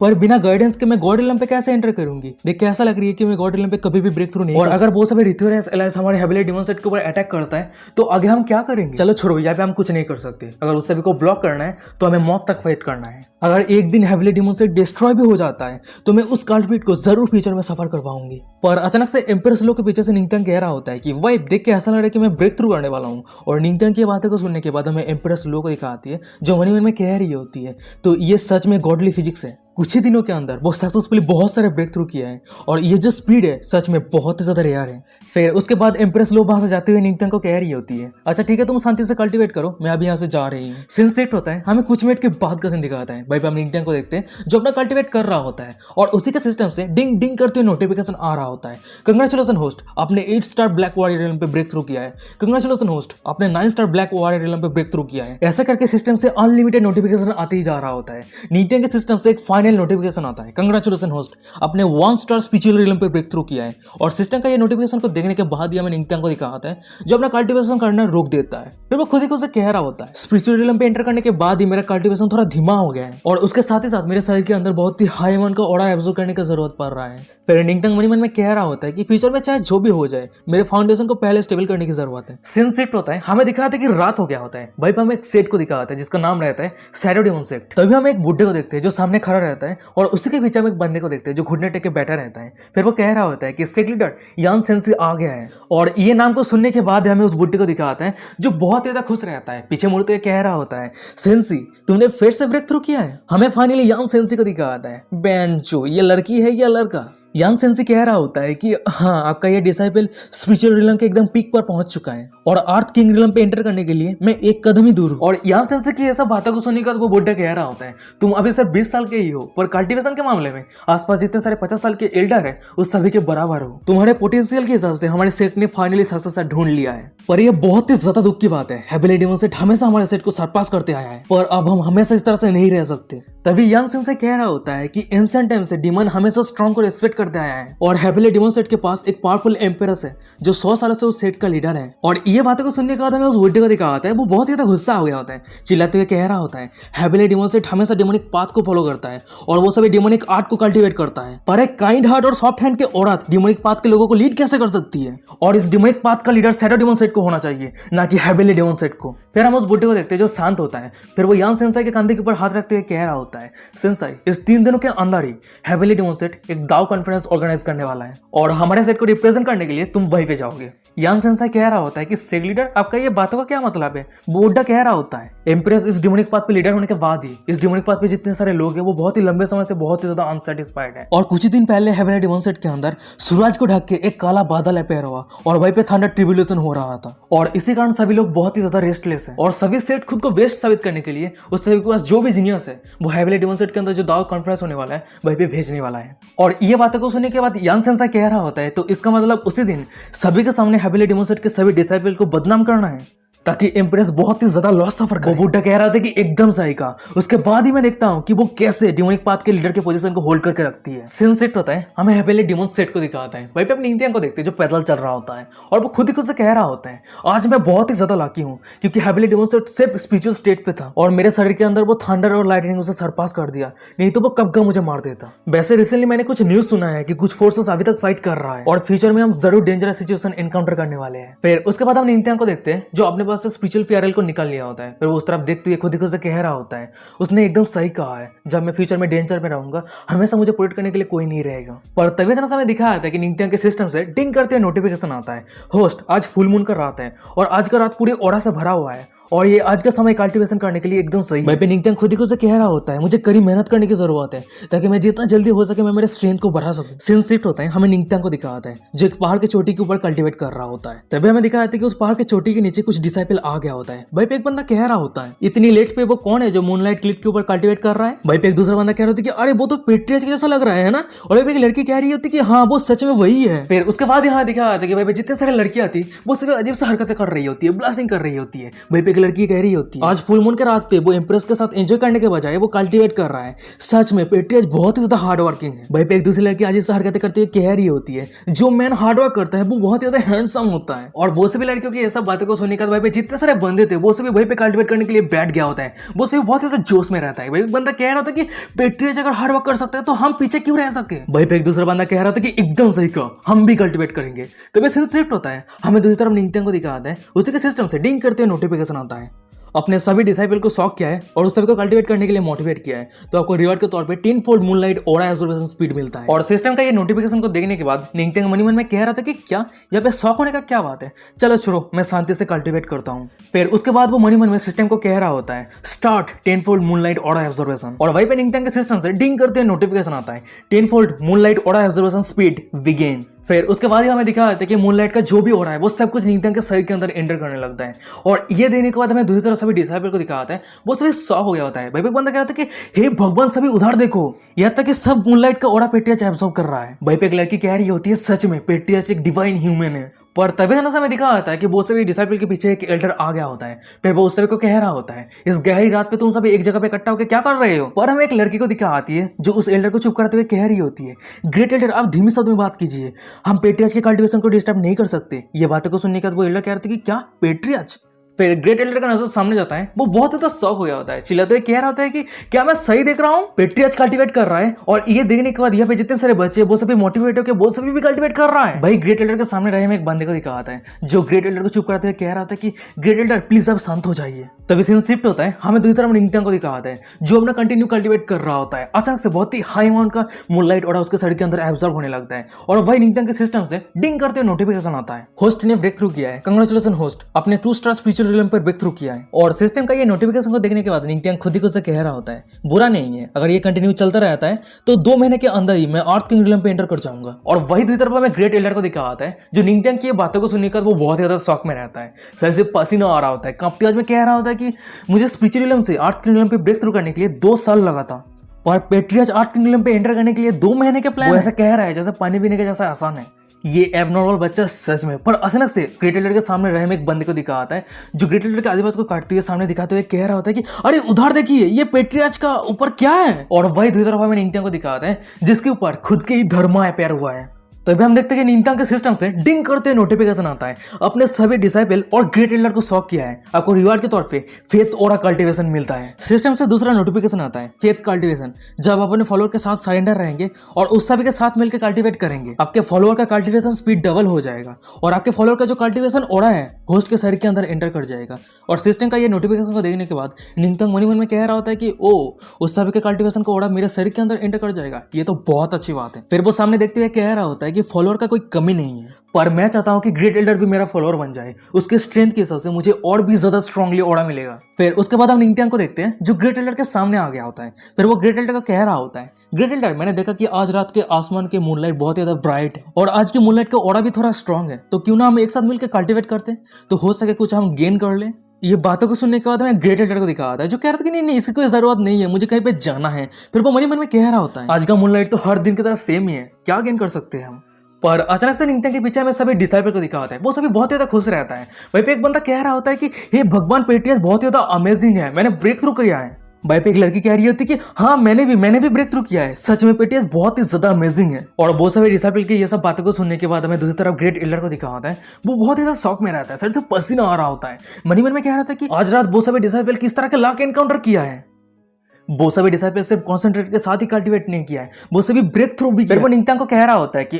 पर बिना गाइडेंस के मैं गॉड रिलम पे कैसे एंटर करूंगी। देख के ऐसा लग रही है कि मैं गॉड रिलम पे कभी भी ब्रेक थ्रू नहीं। और अगर वो सभी रिथोरियस एलायंस हमारे हेबिली डेमन सेट के ऊपर अटैक करता है तो आगे हम क्या करेंगे। चलो छोड़ो, यहाँ पे हम कुछ नहीं कर सकते। अगर उस सभी को ब्लॉक करना है तो हमें मौत तक फाइट करना है। अगर एक दिन हेबिली डेमन सेट डिस्ट्रॉय भी हो जाता है तो मैं उस कल्प्रिट को जरूर फ्यूचर में सफर करवाऊंगी। पर अचानक से एम्प्रेस लो के पीछे से निंगत्यान कह रहा होता है कि वाइफ देख के ऐसा लग रहा है कि मैं ब्रेक थ्रू करने वाला हूँ। और निंगत्यान की बातें को सुनने के बाद हमें एम्प्रेस लो को दिखाती है जो मन में कह रही होती है तो ये सच में गॉडली फिजिक्स है। कुछ ही दिनों के अंदर वो सक्सेसफुली बहुत सारे ब्रेक थ्रू किया है और ये जो स्पीड है सच में बहुत ही ज्यादा रेयर है। फिर उसके बाद एम्प्रेस लो वहां से जाते हुए निंगत्यान को कह रही होती है अच्छा ठीक है तुम शांति से कल्टीवेट करो, मैं अभी यहाँ से जा रही हूँ। सीन सेट होता है, हमें कुछ मिनट के बाद का सीन दिखाता है। भाई हम निंगत्यान को देखते हैं जो अपना कल्टीवेट कर रहा होता है और उसी के सिस्टम से डिंग डिंग करते हुए नोटिफिकेशन आ रहा होता है कंग्रेचुलेशन होस्ट आपने 8 स्टार ब्लैक वॉरियर रियल्म पे ब्रेक थ्रू किया है, कंग्रेचुलेशन होस्ट आपने 9 स्टार ब्लैक वॉरियर रियल्म पे ब्रेक थ्रू किया है। ऐसा करके सिस्टम से अनलिमिटेड नोटिफिकेशन आते ही जा रहा होता है। निंगत्यान के सिस्टम से एक फाइनल नोटिफिकेशन आता है कंग्रेचुलेशन होस्ट आपने 1 स्टार स्पिरिचुअल रियल्म पे ब्रेक थ्रू किया है। और सिस्टम का ये नोटिफिकेशन को देखने के बाद ही हमें निंगत्यान को दिखाता है जो अपना कल्टीवेशन करना रोक देता है। फिर वो खुद ही से कह रहा होता है स्पिरिचुअल रियल्म पे एंटर करने के बाद ही मेरा कल्टीवेशन थोड़ा धीमा हो गया है और उसके साथ ही साथ मेरे शरीर के अंदर बहुत ही हाई अमाउंट का ऑरा एब्जॉर्ब करने की जरूरत पड़ रहा है। फिर निंगत्यान मन में कह रहा होता है कि फ्यूचर में चाहे जो भी हो जाए मेरे फाउंडेशन को पहले स्टेबल करने की जरूरत है। सीन शिफ्ट होता है, हमें दिखाता है कि रात हो गया होता है। भाई हम एक सेट को दिखाता है जिसका नाम रहता है शैडो डेमन सेट। तभी हम एक बुड्ढे को देखते हैं जो सामने खड़ा रहता है और उसी के पीछे हम एक बंदे को देखते हैं जो घुटने टेक के बैठा रहता है। फिर वो कह रहा होता है कि सेट लीडर यान सेंसी आ गया है और ये नाम को सुनने के बाद हमें उस बुड्ढे को दिखाता है जो बहुत ज्यादा खुश रहता है। पीछे मुड़ते कह रहा होता है सेंसी तुमने फिर से ब्रेक थ्रू किया है। हमें फाइनली यान सेंसी को दिखाता है बेंचो ये लड़की है या लड़का। यान सेंसी कह रहा होता है कि हाँ आपका ये डिसाइपल स्पिरिचुअल रियल्म के एकदम पीक पर पहुंच चुका है और अर्थ किंग रियल्म पे एंटर करने के लिए मैं एक कदम ही दूर हूँ। और यान सेंसी की ये सब बातों को सुनने के बाद वो बुड्ढा कह रहा होता है तुम अभी सिर्फ 20 साल के ही हो पर कल्टीवेशन के मामले में आसपास जितने सारे 50 साल के एल्डर है उस सभी के बराबर हो। तुम्हारे पोटेंशियल के हिसाब से हमारे सेट ने फाइनली सक्सेस ढूंढ लिया है। पर यह बहुत ही ज्यादा दुख की बात है, हेबिली डेमन सेट हमेशा हमारे सेट को सरपास करते आया है पर अब हम हमेशा इस तरह से नहीं रह सकते। तभी यान सेंसी कह रहा होता है कि एंशिएंट टाइम से डीमन हमेशा स्ट्रॉन्ग को रेस्पेक्ट करते आया है और हेबिली डेमन सेट के पास एक पावरफुल एम्पेरस है जो 100 सालों से उस सेट का लीडर है। और ये बातों को सुनने के बाद हमें उस बुड्ढे को दिखा होता है वो बहुत ही ज्यादा गुस्सा हो गया होता है, चिल्लाते हुए कह रहा होता है हेबिली डेमन सेट हमेशा डेमोनिक पाथ को फॉलो करता है और वो सभी डेमोनिक आर्ट को कल्टीवेट करता है पर एक काइंड हार्ट और सॉफ्ट हैंड के औरत डेमोनिक पाथ के लोगों को लीड कैसे कर सकती है। और इस डेमोनिक पाथ का लीडर शैडो डेमन सेट को होना चाहिए ना कि हेबिली डेमन सेट को। फिर हम उस बुड्ढे को देखते हैं जो शांत होता है। फिर वो यान सेंसाई के कंधे के ऊपर हाथ रखते हुए कह रहा होता है सेंसाई इस 3 दिनों के अंदर ही हेबिली डेमन सेट एक दाव कॉन्फ्रेंस कॉन्फ्रेंस ऑर्गेनाइज करने वाला है और हमारे सेट को रिप्रेजेंट करने के लिए तुम वहीं पे जाओगे। यान सेंसाई कह रहा होता है कि सेग लीडर आपका ये बातों का क्या मतलब है। बुड्ढा कह रहा होता है एम्प्रेस इस डिमोनिक पाथ पे लीडर होने के बाद ही इस डिमोनिक पाथ पे जितने सारे लोग हैं वो बहुत ही लंबे समय से बहुत ही ज्यादा अनसेटिस्फाइड है। और कुछ ही दिन पहले हेवन डिमोन सेट के अंदर सूरज को ढक के एक काला बादल पैर हुआ और वहीं पे थंडर ट्रिब्यूलेशन हो रहा था और इसी कारण सभी लोग बहुत ही ज्यादा रेस्टलेस है और सभी सेट खुद को वेस्ट साबित करने के लिए उस सभी के पास जो भी जीनियस है वो हेवन डिमोन सेट के अंदर जो दाव कॉन्फ्रेंस होने वाला है वहीं पे भेजने वाला है। और ये बातों को सुनने के बाद यान सेंसाई कह रहा होता है तो इसका मतलब उसी दिन सभी के सामने हेवन डिमोन सेट के सभी डिसाइपल को बदनाम करना है ताकि एम्प्रेस बहुत ही ज्यादा लॉस सफर करे। वो बुड्ढा कह रहा था कि एकदम सही कहा। उसके बाद ही मैं देखता हूँ कि वो कैसे डिमोनिक पाथ के लीडर के पोजीशन को होल्ड करके रखती है। सीन सेट होता है हमें पहले डिमोन सेट को दिखाता है वहीं पे अपनी इंतियां को देखते हैं जो पैदल चल रहा होता है और वो खुद ही खुद से कह रहा होता है आज मैं बहुत ही ज्यादा लाकी हूँ क्योंकि हेवनली डिमोन सेट सिर्फ स्पिरिचुअल स्टेट पे था और मेरे शरीर के अंदर वो थंडर और लाइटनिंग उसे सरपास कर दिया, नहीं तो वो कब का मुझे मार देता। वैसे रिसेंटली मैंने कुछ न्यूज सुना है कि कुछ फोर्सेस अभी तक फाइट कर रहा है और फ्यूचर में हम जरूर डेंजरस सिचुएशन एनकाउंटर करने वाले हैं। फिर उसके बाद हम इंतियां को देखते हैं जो अपने पास से स्पिरिचुअल फीआरएल को निकाल लिया होता है। फिर वो उस तरफ देखते हुए खुद ही खुद से कह रहा होता है उसने एकदम सही कहा है जब मैं फ्यूचर में डेंजर में रहूंगा हमेशा मुझे प्रोटेक्ट करने के लिए कोई नहीं रहेगा। पर तभी इतना समय दिखाया था कि निंगतियांग के सिस्टम से डिंग करते हुए नोटिफिकेशन आता है होस्ट आज फुल मून का रात है और आज का रात पूरी ओरा से भरा हुआ है और ये आज का समय कल्टीवेशन करने के लिए एकदम सही है। भाई निंगतियांग खुद ही खुद से कह रहा होता है मुझे कड़ी मेहनत करने की जरूरत है ताकि मैं जितना जल्दी हो सके मैं मेरे स्ट्रेंथ को बढ़ा सकूं। सीन शिफ्ट होता है हमें निंगतियांग को दिखाता है जो एक पहाड़ के चोटी के ऊपर कल्टीवेट कर रहा होता है। तभी हमें दिखाया था कि उस पहाड़ के चोटी के नीचे कुछ डिसाइपल आ गया होता है। भाई पे एक बंदा कह रहा होता है इतनी लेट पे वो कौन है जो मूनलाइट क्लिक के ऊपर कल्टीवेट कर रहा है। भाई पे एक दूसरा बंदा कह रहा होता है कि अरे वो तो पेट्रियज जैसा लग रहा है ना और भाई एक लड़की कह रही होती कि हाँ वो सच में वही है। फिर उसके बाद यहाँ दिखाया था कि भाई जितने सारे लड़कियां थी वो सभी अजीब सी हरकतें कर रही होती है, ब्लास्टिंग कर रही होती है। भाई पे एक लड़की कह रही होती है आज फुल मून के रात पे वो एम्प्रेस के साथ एंजॉय करने के बजाय वो कल्टीवेट कर रहा है। सच में पेट्रियज बहुत ही ज्यादा हार्ड वर्किंग है। भाई पे एक दूसरी लड़की अजीब सी हरकतें करते हुए कह रही होती है जो मैन हार्ड वर्क करता है वो बहुत ही ज्यादा हैंडसम होता है। और वो सभी लड़कियों की ऐसा बातों को सुनने के बाद भाई जितने सारे बंदे थे वो सभी वहीं पे कल्टीवेट करने के लिए बैठ गया होता है। वो सभी बहुत ज्यादा जोश में रहता है। भाई बंदा कह रहा था कि पेट्रियज अगर हार्ड वर्क कर सकते हैं तो हम पीछे क्यों रह सके। भाई पे एक दूसरा बंदा कह रहा था कि एकदम सही कहा हम भी कल्टीवेट करेंगे। तो वे शिफ्ट होता है हमें दूसरी तरफ निंगतियांग को दिखाता है उसी के सिस्टम से डिंग करते हुए नोटिफिकेशन आता है अपने सभी डिसाइपल को शॉक किया है और उस सभी को कल्टीवेट करने के लिए मोटिवेट किया है तो आपको रिवार्ड के तौर पे 10 fold moonlight aura absorption speed मिलता है। और सिस्टम का ये नोटिफिकेशन को देखने के बाद निंगतियांग मनी मन में कह रहा था कि क्या यहाँ पे शॉक होने का क्या बात है, चलो छोड़ो मैं शांति से कल्टीवेट करता हूँ। फिर उसके बाद वो मनी मन में सिस्टम को कह रहा होता है start 10 fold moonlight aura absorption और वहीं पे निंगतियांग के सिस्टम से डिंग करते हुए नोटिफिकेशन आता है 10 fold moonlight aura absorption speed begin. फिर उसके बाद ही हमें दिखा जाता है कि मूनलाइट का जो भी हो रहा है वो सब कुछ निंगतियांग के शरीर के अंदर एंटर करने लगता है और ये देने के बाद हमें दूसरी तरफ सभी डिसाइपल को दिखाता है वो सभी शॉक हो गया होता है। भाई बंदा कह रहा था कि हे भगवान सभी उधार देखो यहाँ तक कि सब मूनलाइट का ऑरा पेट्रियज एब्सॉर्ब कर रहा है। भाई पे एक लड़की कह रही होती है सच में पेट्रियज एक डिवाइन ह्यूमन है। पर तभी ना समय दिखा आता है कि वो सभी डिसाइपल के पीछे एक एल्डर आ गया होता है। फिर वो उस सभी को कह रहा होता है इस गहरी रात पे तुम सभी एक जगह पे इकट्ठा होकर क्या कर रहे हो। पर हमें एक लड़की को दिखा आती है जो उस एल्डर को चुप कराते हुए कह रही होती है ग्रेट एल्डर आप धीमी शब्द में बात कीजिए हम पेट्रियज के कल्टीवेशन को डिस्टर्ब नहीं कर सकते। ये बातों को सुनने के बाद वो एल्डर कह रहा था कि क्या पेट्रियज। फिर ग्रेट एल्डर का नजर सामने जाता है वो बहुत ज्यादा शॉक हो गया होता है चिल्लाते हुए कह रहा होता है कि क्या मैं सही देख रहा हूँ पेट्रियज कल्टीवेट कर रहा है। और ये देखने के बाद यहाँ पे जितने सारे बच्चे वो सभी मोटिवेट होकर वो सभी भी कल्टीवेट कर रहा है। भाई ग्रेट एल्डर के सामने रहे में एक बंदे को दिखा आता है जो ग्रेट एल्डर को चुप कराते हुए कह रहा था कि ग्रेट एल्डर प्लीज अब शांत हो जाइए। तभी सीन शिफ्ट होता है हमें दूसरी तरफ निंगतियांग को दिखा आता है जो अपना कंटिन्यू कल्टीवेट कर रहा होता है। अचानक से बहुत ही हाई अमाउंट का मूनलाइट ऑरा उसके शरीर के अंदर एब्जॉर्ब होने लगता है और वही निंगतियांग के सिस्टम से डिंग करते हुए नोटिफिकेशन आता है होस्ट ने ब्रेक थ्रू किया है। कांग्रेचुलेशन होस्ट अपने 2 स्टार स्पिरिचुअल रियल्म पर ब्रेक थ्रू किया है। और सिस्टम का ये नोटिफिकेशन को देखने के बाद निंगतियांग खुद ही खुद से कह रहा होता है बुरा नहीं है अगर ये कंटिन्यू चलता रहता है तो 2 महीने के अंदर ही मैं अर्थ किंग रियल्म पे एंटर कर जाऊंगा। और वही दूसरी तरफ में ग्रेट एल्डर को दिखा आता है जो निंगतियांग की बातों को सुनने के बाद वो बहुत ज्यादा शॉक में रहता है। सर से पसीना आ रहा होता है कांपते आज में कह रहा होता है कि मुझे स्पिरिचुअल रियल्म से अर्थ किंग रियल्म पे ब्रेक थ्रू करने के लिए 2 साल लगा था और पेट्रियज अर्थ किंग रियल्म पे एंटर करने के लिए 2 महीने के प्लान। ऐसा कह रहा है जैसे पानी पीने का जैसा आसान है। ये एबनॉर्मल बच्चा सच में। पर अचानक से ग्रेट एल्डर के सामने रहे में एक बंदे को दिखा आता है जो ग्रेट एल्डर के आदिवासी को काटते हुए सामने दिखाते हुए कह रहा होता है कि अरे उधार देखिए ये पेट्रियज का ऊपर क्या है। और वही दूसरी तरफ हमें निंगतियांग को दिखाता है जिसके ऊपर खुद के ही धर्मा पैर हुआ है। तभी हम देखते हैं कि निंगत्यांग के सिस्टम से डिंग करते नोटिफिकेशन आता है। अपने सभी डिसाइपल और ग्रेट एल्डर को शॉक किया है, आपको रिवार्ड के तौर पे फेथ ऑरा कल्टीवेशन मिलता है। सिस्टम से दूसरा नोटिफिकेशन आता है फेथ कल्टीवेशन। जब आप अपने फॉलोअर के साथ सरेंडर रहेंगे और उस सभी के साथ मिलकर कल्टीवेट करेंगे, आपके फॉलोअर का कल्टीवेशन स्पीड डबल हो जाएगा और आपके फॉलोअर का जो कल्टीवेशन ऑरा है होस्ट के शरीर के अंदर एंटर कर जाएगा। और सिस्टम का ये नोटिफिकेशन को देखने के बाद निंगत्यांग मन में कह रहा होता है कि ओ उस सभी के कल्टीवेशन को ऑरा मेरे शरीर के अंदर एंटर कर जाएगा, ये तो बहुत अच्छी बात है। फिर वो सामने देखते हुए कह रहा होता है कि फॉलोअर का कोई कमी नहीं है, पर मैं चाहता हूं कि ग्रेट एल्डर भी मेरा फॉलोअर बन जाए, उसके स्ट्रेंथ के हिसाब से मुझे और भी ज्यादा स्ट्रांगली ऑरा मिलेगा। फिर उसके बाद हम निंगत्यांग को देखते हैं जो ग्रेट एल्डर के सामने आ गया होता है। फिर वो ग्रेट एल्डर को कह रहा होता है, ग्रेट एल्डर मैंने देखा कि आज रात के आसमान के मूनलाइट बहुत ज्यादा ब्राइट है और आज की मूनलाइट का ऑरा भी थोड़ा स्ट्रांग है, तो क्यों ना हम एक साथ मिलकर कल्टीवेट करते, तो हो सके कुछ हम गेन कर ले। ये बातों को सुनने के बाद मैं ग्रेट एल्डर को दिखा था जो कह रहा था कि नहीं इसकी कोई जरूरत नहीं है, मुझे कहीं पे जाना है। फिर वो मन में कह रहा होता है आज का मूनलाइट तो हर दिन की तरह सेम ही है, क्या गेन कर सकते हैं हम। पर अचानक से निंगत्यांग के पीछे में सभी डिसाइपल को दिखा होता है, वो सभी बहुत ज्यादा खुश रहता है। वहीं पे एक बंदा कह रहा होता है कि हे भगवान पेट्रियस बहुत ज्यादा अमेजिंग है, मैंने ब्रेक थ्रू किया है। भाई पे एक लड़की कह रही होती कि हाँ मैंने भी ब्रेक थ्रू किया है, सच में पेट्रियस बहुत ही ज्यादा अमेजिंग है। और बहुत सारे डिसाइपल की ये सब बातों को सुनने के बाद हमें दूसरी तरफ ग्रेट एल्डर को दिखा होता है, वो बहुत ज्यादा शौक में रहता है, सर से पसीना आ रहा होता है। मन में कह रहा था कि आज रात बहुत सारे डिसाइपल किस तरह के लाक एनकाउंटर किया है। वो सभी डिसाइपल सिर्फ कॉन्सेंट्रेट के साथ ही कल्टीवेट नहीं किया है, वो सभी ब्रेक थ्रू भी किया। वो निंगत्यांग को कह रहा होता है कि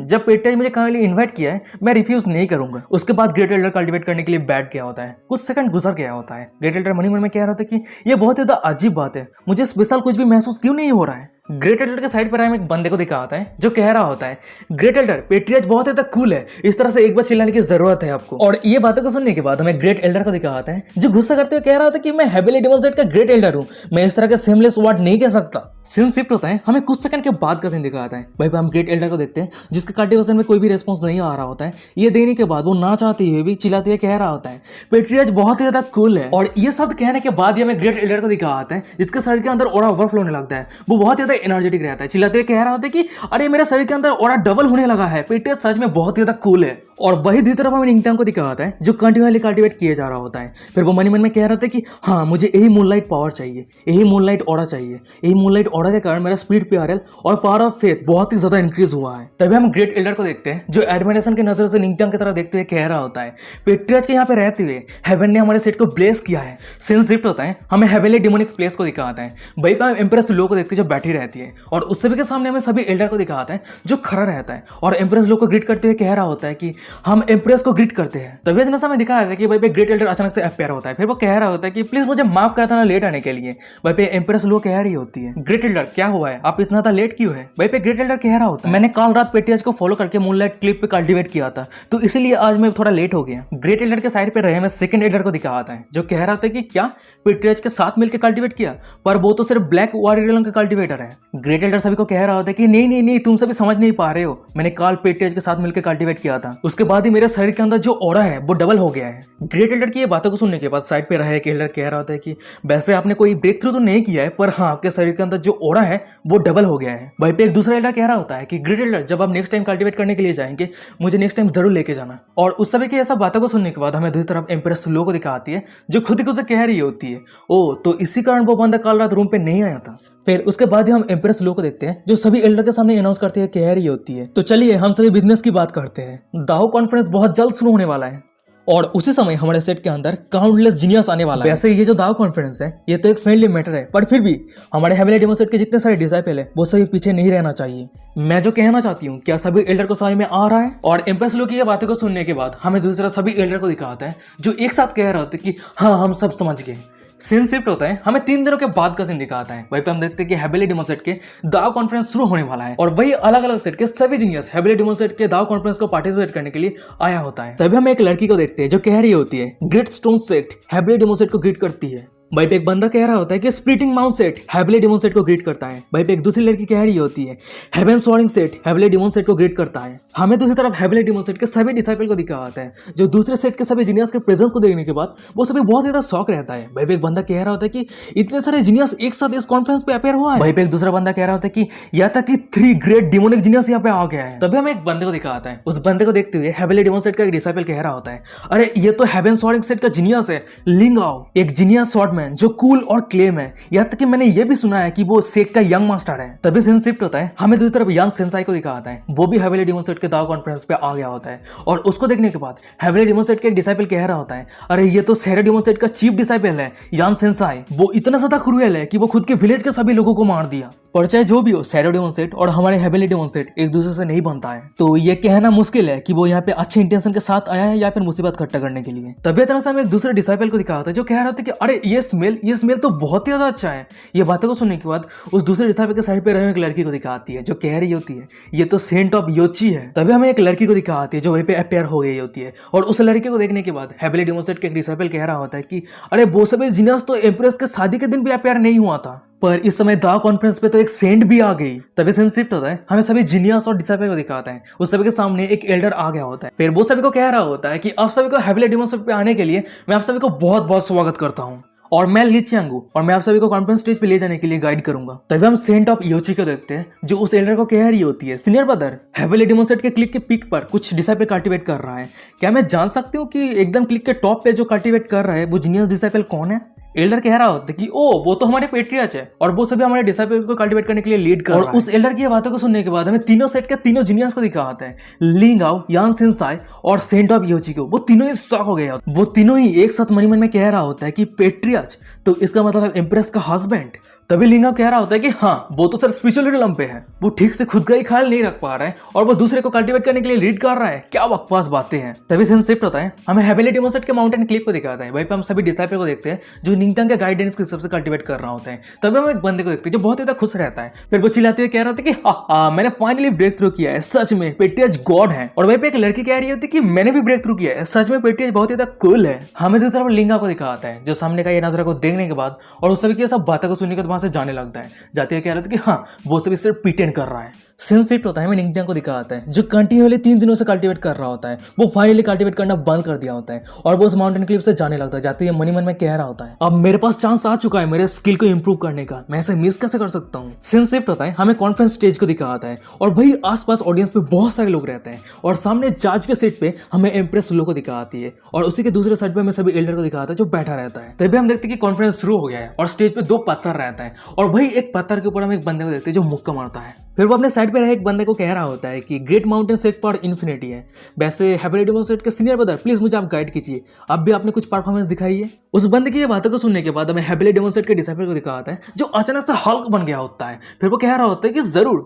जब पेट्रियस मुझे कहीं इन्वाइट किया है मैं रिफ्यूज नहीं करूंगा। उसके बाद ग्रेट एल्डर कल्टीवेट करने के लिए बैठ गया होता है, कुछ सेकंड गुजर गया होता है। ग्रेट एल्डर मन में कह रहा होता है कि ये बहुत ज्यादा अजीब बात है, मुझे स्पेशल कुछ भी महसूस क्यों नहीं हो रहा है। ग्रेट एल्डर के साइड पर हमें एक बंदे को दिखा होता है जो कह रहा होता है ग्रेट एल्डर पेट्रियस बहुत ज्यादा कूल है, इस तरह से एक बार चिल्लाने की जरूरत है आपको। और ये बातों को सुनने के बाद हमें ग्रेट एल्डर को दिखा होता है जो गुस्सा करते हुए कह रहा होता है कि मैं हेविली डेमोन्स्ट्रेट का ग्रेट एल्डर हूं, मैं इस तरह के सेमलेस वर्ड नहीं कह सकता। सीन शिफ्ट होता है, हमें कुछ सेकंड के बाद का सीन दिखाता है। भाई हम ग्रेट एल्डर को देखते हैं जिसके कल्टीवेशन में कोई भी रेस्पॉन्स नहीं आ रहा होता है। ये देने के बाद वो ना चाहते हुए भी चिल्लाते हुए कह रहा होता है पेट्रियस बहुत ही ज्यादा कूल है। और ये सब कहने के बाद हमें ग्रेट एल्डर को दिखा आता है जिसके शरीर के अंदर ऑरा ओवरफ्लो होने लगता है, वो बहुत ज्यादा एनर्जेटिक रहता है, चिल्लाते हुए कह रहा होता है कि अरे मेरे शरीर के अंदर ऑरा डबल होने लगा है, पेट्रियस सच में बहुत ज्यादा कूल है। और वही दूसरी तरफ हमें निंगत्यांग को दिखा होता है जो कंटिन्यूअसली कल्टीवेट किए जा रहा होता है। फिर वो मन में कह रहा था कि हाँ मुझे यही मूनलाइट पावर चाहिए, यही मूनलाइट ऑरा चाहिए, यही मूनलाइट ऑरा के कारण मेरा स्पीड पीआरएल और पावर ऑफ फेथ बहुत ही ज्यादा इंक्रीज हुआ है। तभी हम ग्रेट एल्डर को देखते हैं जो एडमिरेशन की नजर से निंगत्यांग की तरह देखते हुए कह रहा होता है पेट्रियस के यहाँ पे रहते हुए हेवन ने हमारे सेट को ब्लेस किया है। सीन शिफ्ट होता है, हमें हेवनली डेमोनिक प्लेस को दिखाता है। वहीं पर हम एम्प्रेस लो को देखते हैं जो बैठी रहती है और उस सभी के सामने हमें सभी एल्डर को दिखाता है जो खड़ा रहता है और एम्प्रेस लो को ग्रीट करते हुए कह रहा होता है कि हम एम्प्रेस को ग्रीट करते हैं। तभी इतना समय दिखाया था कि भाई पे ग्रेट एल्डर अचानक से अपेयर होता है। फिर वो कह रहा होता है कि प्लीज मुझे माफ करता ना लेट आने के लिए। भाई पे एम्प्रेस लो कह रही होती है ग्रेट एल्डर क्या हुआ है, आप इतना लेट क्यों है। भाई पे ग्रेट एल्डर कह रहा होता है मैंने कल रात पेट्रियस को फॉलो करके मूनलाइट क्लिप पे कल्टीवेट किया था, तो इसीलिए आज मैं थोड़ा लेट हो गया। ग्रेट एल्डर के साइड पे रहे मैं सेकंड एल्डर को दिखाता है जो कह रहा था कि क्या पेट्रियस के साथ मिलकर कल्टीवेट किया, पर वो तो सिर्फ ब्लैक वॉरियर का कल्टीवेटर है। ग्रेट एल्डर सभी को कह रहा होता है कि नहीं नहीं नहीं तुम सभी समझ नहीं पा रहे हो, मैंने कल पेट्रियस के साथ मिलकर कल्टीवेट किया था, उसके बाद ही मेरे शरीर के अंदर जो ऑरा है वो डबल हो गया है। ग्रेट एल्डर की ये बातों को सुनने के बाद साइड पे रहे एल्डर कह रहा होता है कि वैसे आपने कोई ब्रेक थ्रू तो नहीं किया है, पर हाँ आपके शरीर के अंदर जो ऑरा है वो डबल हो गया है। वहीं पे एक दूसरा एल्डर कह रहा होता है कि ग्रेट एल्डर जब आप नेक्स्ट टाइम कल्टीवेट करने के लिए जाएंगे मुझे नेक्स्ट टाइम जरूर लेके जाना। और उस सभी की ऐसा बातों को सुनने के बाद हमें दूसरी तरफ एम्प्रेस लो को दिखाती है जो खुद ही कह रही होती है ओ तो इसी कारण वो बंदा कल रात रूम पे नहीं आया था। फिर उसके बाद ही हम एम्प्रेस लो को देखते हैं जो सभी एल्डर के सामने अनाउंस करते हुए कह रही होती है तो चलिए हम सभी बिजनेस की बात करते हैं। दाओ कॉन्फ्रेंस बहुत जल्द शुरू होने वाला है और उसी समय हमारे सेट के अंदर काउंटलेस जीनियस आने वाला है। वैसे ये जो दाओ कॉन्फ्रेंस है ये तो एक फ्रेंडली मैटर है, पर फिर भी हमारे हेवनली डेमो सेट के जितने सारे डिसाइपल है वो सभी पीछे नहीं रहना चाहिए। मैं जो कहना चाहती हूँ क्या सभी एल्डर को समझ में आ रहा है। और एम्प्रेस लो की ये बातें को सुनने के बाद हमें दूसरा सभी एल्डर को दिखाता है जो एक साथ कह रहे होते कि हाँ हम सब समझ गए। सीन शिफ्ट होता है, हमें 3 दिनों के बाद का सीन दिखाता है। वहीं पे हम देखते हैं कि हेवनली डेमो सेट के दाओ कॉन्फ्रेंस शुरू होने वाला है और वही अलग अलग सेट के सभी जीनियस हेवनली डेमो सेट के दाओ कॉन्फ्रेंस को पार्टिसिपेट करने के लिए आया होता है। तभी हम एक लड़की को देखते हैं जो कह रही होती है great stone set heavenly demo set को ग्रीट करती है। भाई पे एक बंदा कह रहा होता है कि splitting mount set heavenly demon set को ग्रीट करता है। भाई पे एक दूसरी लड़की कह रही होती है हेवन सॉर्डिंग सेट हेवनली डेमोन सेट को ग्रीट करता है। हमें दूसरी तरफ हेवनली डेमोन सेट के सभी डिसाइपल को दिखा आता है जो दूसरे सेट के सभी जीनियस के प्रेजेंस को देखने के बाद वो सभी बहुत ज्यादा शॉक रहता है। भाई पे एक बंदा कह रहा होता है कि इतने सारे जीनियस एक साथ इस कॉन्फ्रेंस पे अपेयर हुआ है। भाई पे एक दूसरा बंदा कह रहा होता है कि यहाँ तक कि 3 ग्रेट डिमोनिक जीनियस यहाँ पे आ गया है। तभी हमें एक बंदे को दिखा आता है, उस बंदे को देखते हुए हेवनली डेमोन सेट का एक डिसाइपल कह रहा होता है अरे ये तो हेवन सॉर्डिंग सेट का जीनियस है लिंग आओ, एक जीनियस शॉर्ट में जो कूल और क्लेम है, यहाँ तक कि मैंने ये भी सुना है कि वो सेट का यंग मास्टर है। तभी सीन शिफ्ट होता है, हमें दूसरी तरफ यान सेंसाई को दिखाता है। वो भी हेवेली डेमन सेट के दाव कॉन्फ्रेंस पे आ गया होता है और उसको देखने के बाद हेवेली डेमन सेट के एक डिसाइपल कह रहा होता है, अरे ये तो सेरा डेमन सेट का चीफ डिसाइपल है यान सेंसाई। वो इतना ज्यादा क्रूएल है कि वो खुद के विलेज के सभी लोगों को मार दिया। पर चाहे जो भी हो, सेरा डेमन सेट और हमारे हेवेली डेमन सेट एक दूसरे से नहीं बनता है, तो ये कहना मुश्किल है कि वो यहाँ पे अच्छे इंटेंशन के साथ आया है या फिर मुसीबत इकट्ठा करने के लिए। तभी अचानक से हमें एक दूसरे डिसाइपल को दिखा होता है जो कह रहा था कि अरे ये स्मेल तो बहुत ही ज्यादा अच्छा है। ये बातों को सुनने के बाद उस दूसरे डिसाइपल के साइड पे रहे एक लड़की को दिखाती है जो कह रही होती है ये तो सेंट ऑफ योची है। तभी हमें एक लड़की को दिखाती है जो वहीं पे अपेयर हो गई होती है और उस लड़के को देखने के बाद हेवेली डेमन सेट के एक डिसाइपल कह रहा होता है कि अरे वो सभी जीनियस तो एम्प्रेस के शादी के दिन भी अपेयर नहीं हुआ था, पर इस समय दाव कॉन्फ्रेंस पे तो एक सेंट भी आ गई। तभी सीन शिफ्ट होता है, हमें सभी जीनियस और डिसाइपल को दिखाता है। उस सभी के सामने एक एल्डर आ गया होता है। फिर वो सभी को कह रहा होता है कि आप सभी को हेवेली डेमन सेट पे आने के लिए मैं आप सभी को बहुत बहुत स्वागत करता हूँ और मैं ली चियांगू और मैं आप सभी को कॉन्फ्रेंस स्टेज पे ले जाने के लिए गाइड करूंगा। तभी हम सेंट ऑफ योची को देखते हैं जो उस एल्डर को कह रही होती है, senior brother heavenly demon set के क्लिक के पीक पर कुछ डिसाइपल कल्टीवेट कर रहा है, क्या मैं जान सकती हूँ कि एकदम क्लिक के टॉप पे जो कल्टीवेट कर रहा है वो जीनियस डिसाइपल कौन है? एल्डर कह रहा होता है कि ओ वो तो हमारे पेट्रियर्च है और वो सभी हमारे डिसाइपल को कल्टीवेट करने के लिए लीड कर रहा है। और उस एल्डर की बातों को सुनने के बाद हमें तीनों सेट के तीनों जीनियस को दिखाता है, लिंगाओ, यान सेंसाई और सेंट ऑफ योची को। वो तीनों ही शॉक हो गए। वो तीनों ही एक साथ मन में कह रहा होता है कि पेट्रियर्च तो इसका मतलब एम्प्रेस का हस्बैंड। तभी लिंगाओ कह रहा होता है कि हाँ वो तो सर स्पिरिचुअल रिलम पे है, वो ठीक से खुद का ही ख्याल नहीं रख पा रहा है और वो दूसरे को कल्टीवेट करने के लिए लीड कर रहा है। क्या बकवास बातें हैं। तभी सीन शिफ्ट होता है, हमें हेवेली डेमन सेट के माउंटेन क्लिप को दिखाता है। वहीं पे हम सभी डिसाइपल को देखते हैं जो निंगतांग के गाइडेंस के हिसाब से कल्टीवेट कर रहा होता है। तभी हम एक बंदे को देखते हैं जो बहुत ज्यादा खुश रहता है। फिर वो चिल्लाते हुए कह रहा था कि हाँ मैंने फाइनली ब्रेक थ्रू किया है, सच में पेट्रियर्च गॉड है। और वहीं पे एक लड़की कह रही होती है कि मैंने भी ब्रेक थ्रू किया है, सच में पेट्रियर्च बहुत ज्यादा कूल है। हमें दूसरी तरफ लिंगा को दिखाता है जो सामने का ये नजरा को देखने के बाद और उस सभी की सब बातों को सुनने के बाद वहां से जाने लगता है। जाते कह रहा था कि हाँ वो सब सिर्फ प्रिटेंड कर रहा है। सीन शिफ्ट होता है, हमें निंगतांग को दिखाता है जो कंटिन्यूअली 3 दिनों से कल्टीवेट कर रहा होता है। वो फाइनली कल्टीवेट करना बंद कर दिया होता है और वो उस माउंटेन क्लिप से जाने लगता है। जाते हुए मन में कह रहा होता है अब मेरे पास चांस आ चुका है मेरे स्किल को इंप्रूव करने का, मैं ऐसे मिस कैसे कर सकता हूँ। सीन शिफ्ट होता है, हमें कॉन्फ्रेंस स्टेज को दिखाता है और वही आसपास ऑडियंस पे बहुत सारे लोग रहते हैं और सामने जज के सीट पे हमें एम्प्रेस लो को दिखाती है और उसी के दूसरे साइड पे हमें सभी एल्डर को दिखाता है जो बैठा रहता है। तभी हम देखते हैं कि कॉन्फ्रेंस शुरू हो गया है और स्टेज पे 2 पत्थर रहता है और वही एक पत्थर के ऊपर हम एक बंदे को देखते हैं जो मुक्का मारता है। फिर वो अपने साइड पे रहे एक बंदे को कह रहा होता है कि ग्रेट माउंटेन सेट पर इन्फिनिटी है। वैसे हेवेली डेमन सेट के सीनियर ब्रदर प्लीज मुझे आप गाइड कीजिए, अब भी आपने कुछ परफॉर्मेंस दिखाई है। उस बंदे की ये बातों को सुनने के बाद हमें हेवेली डेमन सेट के डिसाइपल को दिखाता है जो अचानक से हल्क बन गया होता है। फिर वो कह रहा होता है कि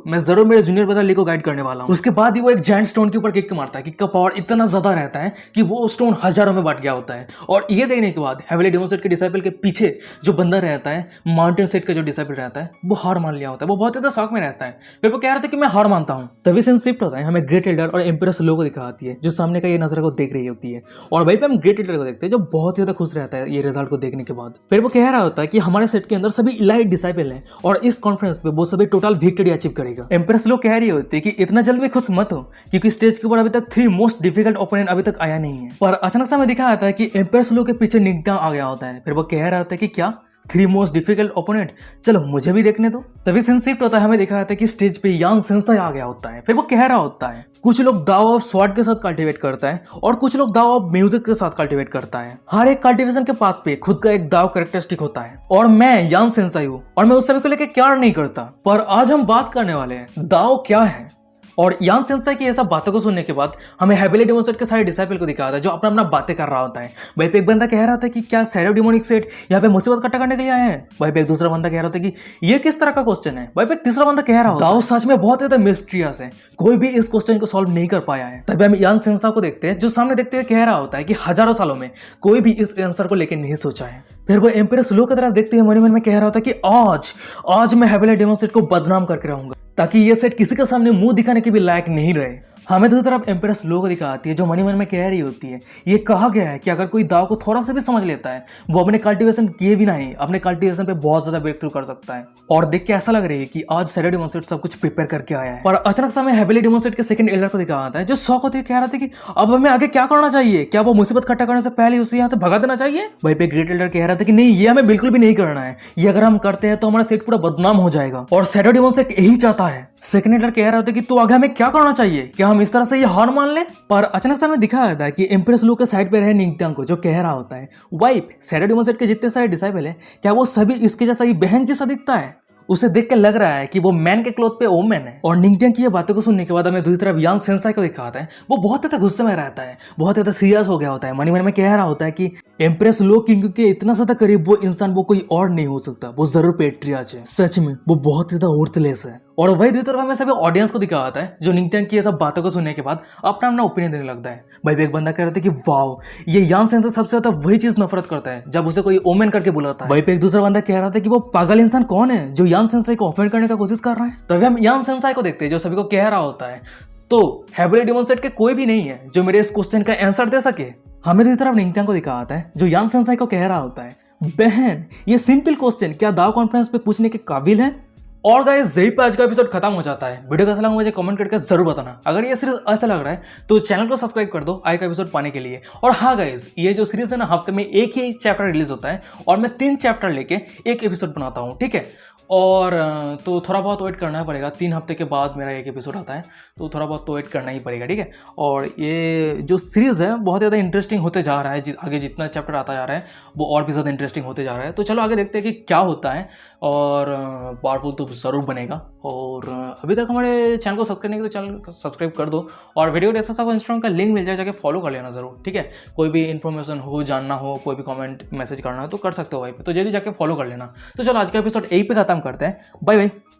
मैं जरूर मेरे जूनियर ब्रदर ली को गाइड करने वाला हूँ। उसके बाद ही वो एक जायंट स्टोन के ऊपर किक मारता है, किक का पावर इतना ज्यादा रहता है कि वो स्टोन हजारों में बांट गया होता है। और ये देखने के बाद हेवेली डेमन सेट के डिसाइपल के पीछे जो बंदा रहता है, माउंटेन सेट का जो डिसाइपल रहता है, वो हार मान लिया होता है। वो बहुत ज्यादा शॉक में रहता है। फिर वो कह रहा था कि मैं हार मानता हूँ। तभी सीन शिफ्ट होता है, हमें ग्रेट एल्डर और एम्प्रेस लो को दिखाती है जो सामने का ये नजर को देख रही होती है और वहीं पे हम ग्रेट एल्डर को देखते हैं जो बहुत ज्यादा खुश रहता है ये रिजल्ट को देखने के बाद। फिर वो कह रहा होता है कि हमारे सेट के अंदर सभी इलाइट डिसाइपल हैं और इस कॉन्फ्रेंस पे वो सभी टोटल विक्ट्री अचीव करेगा। एम्प्रेस लो कह रही होती है कि इतना जल्द में खुश मत हो क्योंकि स्टेज के ऊपर अभी तक 3 मोस्ट डिफिकल्ट ओपोनेंट अभी तक आया नहीं है। पर अचानक से हमें दिखाया जाता है कि एम्प्रेस लो के पीछे निंगतांग आ गया होता है। फिर वो कह रहा होता है कि क्या 3 मोस्ट डिफिकल्ट ओपोनेंट, चलो मुझे भी देखने दो। तभी सीन शिफ्ट होता है, हमें दिखाया था कि स्टेज पे यान सेंसाई आ गया होता है। फिर वो कह रहा होता है कुछ लोग दाव ऑफ स्वॉर्ड के साथ कल्टीवेट करता है और कुछ लोग दाव ऑफ म्यूजिक के साथ कल्टीवेट करता है। हर एक कल्टीवेशन के पाथ पे खुद का एक दाव कैरेक्टरिस्टिक होता है और मैं यान सेंसाई हूँ और मैं उस सभी को लेकर क्या नहीं करता। पर आज हम बात करने वाले हैं दाव क्या है। और यान सेंसाई की ऐसा बातों को सुनने के बाद हमें हेवेली डेमन सेट के सारे डिसाइपल को दिखाता है जो अपना अपना बातें कर रहा होता है। वहीं पे एक बंदा कह रहा था कि क्या सैरो डिमोनिक सेट यहाँ पे मुसीबत इकट्ठा करने के लिए आए हैं। वहीं पे एक दूसरा बंदा कह रहा था कि ये किस तरह का क्वेश्चन है। वहीं पे एक तीसरा बंदा कह रहा था दाव सच में बहुत ज्यादा मिस्टीरियस है, कोई भी इस क्वेश्चन को सॉल्व नहीं कर पाया है। तभी हम यान सेंसाई को देखते हैं जो सामने देखते हुए कह रहा होता है कि हजारों सालों में कोई भी इस आंसर को लेकर नहीं सोचा है। फिर वो एम्प्रेस लो की तरफ देखते हुए मन में कह रहा था कि आज मैं हेवेली डेमन सेट को बदनाम करके रहूंगा ताकि ये सेट किसी के सामने मुंह दिखाने के भी लायक नहीं रहे। हमें दूसरी तरफ एम्प्रेस लो को दिखाती है जो मन में कह रही होती है ये कहा गया है कि अगर कोई दाव को थोड़ा सा भी समझ लेता है वो अपने कल्टीवेशन किए भी नहीं अपने कल्टीवेशन पे बहुत ज्यादा ब्रेक थ्रू कर सकता है। और देख के ऐसा लग रही है कि आज सैरो डेमन सेट सब कुछ प्रिपेयर करके आया है। और अचानक से हमें हेवेली डेमन सेट के सेकंड एल्डर को दिखाता है जो शौक होती है, कह रहा था कि अब हमें आगे क्या करना चाहिए, क्या वो मुसीबत इकट्ठा करने से पहले उसे यहाँ से भगा देना चाहिए। वहीं पे ग्रेट एल्डर कह रहा था कि नहीं, ये हमें बिल्कुल भी नहीं करना है, ये अगर हम करते हैं तो हमारा सेट पूरा बदनाम हो जाएगा और सैरो डेमन सेट यही चाहता है। सेकंड एल्डर कह रहा होता है कि तो आगे हमें क्या करना चाहिए, क्या हमें हम इस तरह से ये हार मान लें। पर अचानक से हमें दिखाया जाता है कि एम्प्रेस लू के साइड पे रहे निंगत्यांग को, जो कह रहा होता है वाइफ सैडो डेमन सेट के जितने सारे डिसाइबल है क्या वो सभी इसके जैसा ही बहन जैसा दिखता है। उसे देख के लग रहा है कि वो मैन के क्लोथ पे वोमेन है। और निंगत्यांग की ये बातों को सुनने के बाद हमें दूसरी तरफ यान सेंसाई को दिखाता है। वो बहुत ज्यादा गुस्से में रहता है, बहुत ज्यादा सीरियस हो गया होता है, मन में कह रहा होता है कि एम्प्रेस लो किंग के इतना ज्यादा करीब वो इंसान वो कोई और नहीं हो सकता, वो जरूर पेट्रियाच है। सच में वो बहुत ज्यादा वर्थलेस है। और वही दूसरी तरफ हमें सभी ऑडियंस को दिखाता है जो निंगत्यांग की ये सब बातों को सुनने के बाद अपना अपना ओपिनियन देने लगता है। भाई एक बंदा कह रहा था कि वाओ ये यान सेंसर सबसे ज्यादा वही चीज नफरत करता है जब उसे कोई ओमेन करके बुलाता है। भाई पे एक दूसरा बंदा कह रहा था कि वो पागल इंसान कौन है जो यान सेंसाई को ऑफेंड करने का कोशिश कर रहा है। तभी हम यान सेंसाई को देखते हैं जो सभी को कह रहा होता है तो हेवनली डेमन सेट के कोई भी नहीं है जो मेरे इस क्वेश्चन का आंसर दे सके। हमें दूसरी तरफ निंगत्यांग को दिखाता है जो यान सेंसाई को कह रहा होता है बहन ये सिंपल क्वेश्चन क्या दाव कॉन्फ्रेंस पे पूछने के काबिल है। और गाइस यही पे आज का एपिसोड खत्म हो जाता है। वीडियो कैसा लगा मुझे कमेंट करके जरूर बताना। अगर ये सीरीज अच्छा लग रहा है तो चैनल को सब्सक्राइब कर दो आगे का एपिसोड पाने के लिए। और हाँ गाइस ये जो सीरीज है ना हफ्ते में एक ही चैप्टर रिलीज होता है और मैं 3 चैप्टर लेके एक एपिसोड बनाता हूँ, ठीक है। और तो थोड़ा बहुत वेट करना ही पड़ेगा, 3 हफ्ते के बाद मेरा एक एपिसोड आता है तो थोड़ा बहुत तो वेट करना ही पड़ेगा, ठीक है। और ये जो सीरीज़ है बहुत ज़्यादा इंटरेस्टिंग होते जा रहा है, आगे जितना चैप्टर आता जा रहा है वो और भी ज़्यादा इंटरेस्टिंग होते जा रहा है। तो चलो आगे देखते हैं कि क्या होता है। और पावरफुल तो ज़रूर बनेगा। और अभी तक हमारे चैनल को सब्सक्राइब नहीं किया तो चैनल को सब्सक्राइब कर दो। और वीडियो डिस्कशन को इंस्टाग्राम का लिंक मिल जाए, जाके फॉलो कर लेना ज़रूर, ठीक है। कोई भी इन्फॉर्मेशन हो, जानना हो, कोई भी कमेंट मैसेज करना हो तो कर सकते हो भाई पे, तो जल्दी जाके फॉलो कर लेना। तो चलो आज का एपिसोड यहीं पे खत्म करते हैं। Bye bye.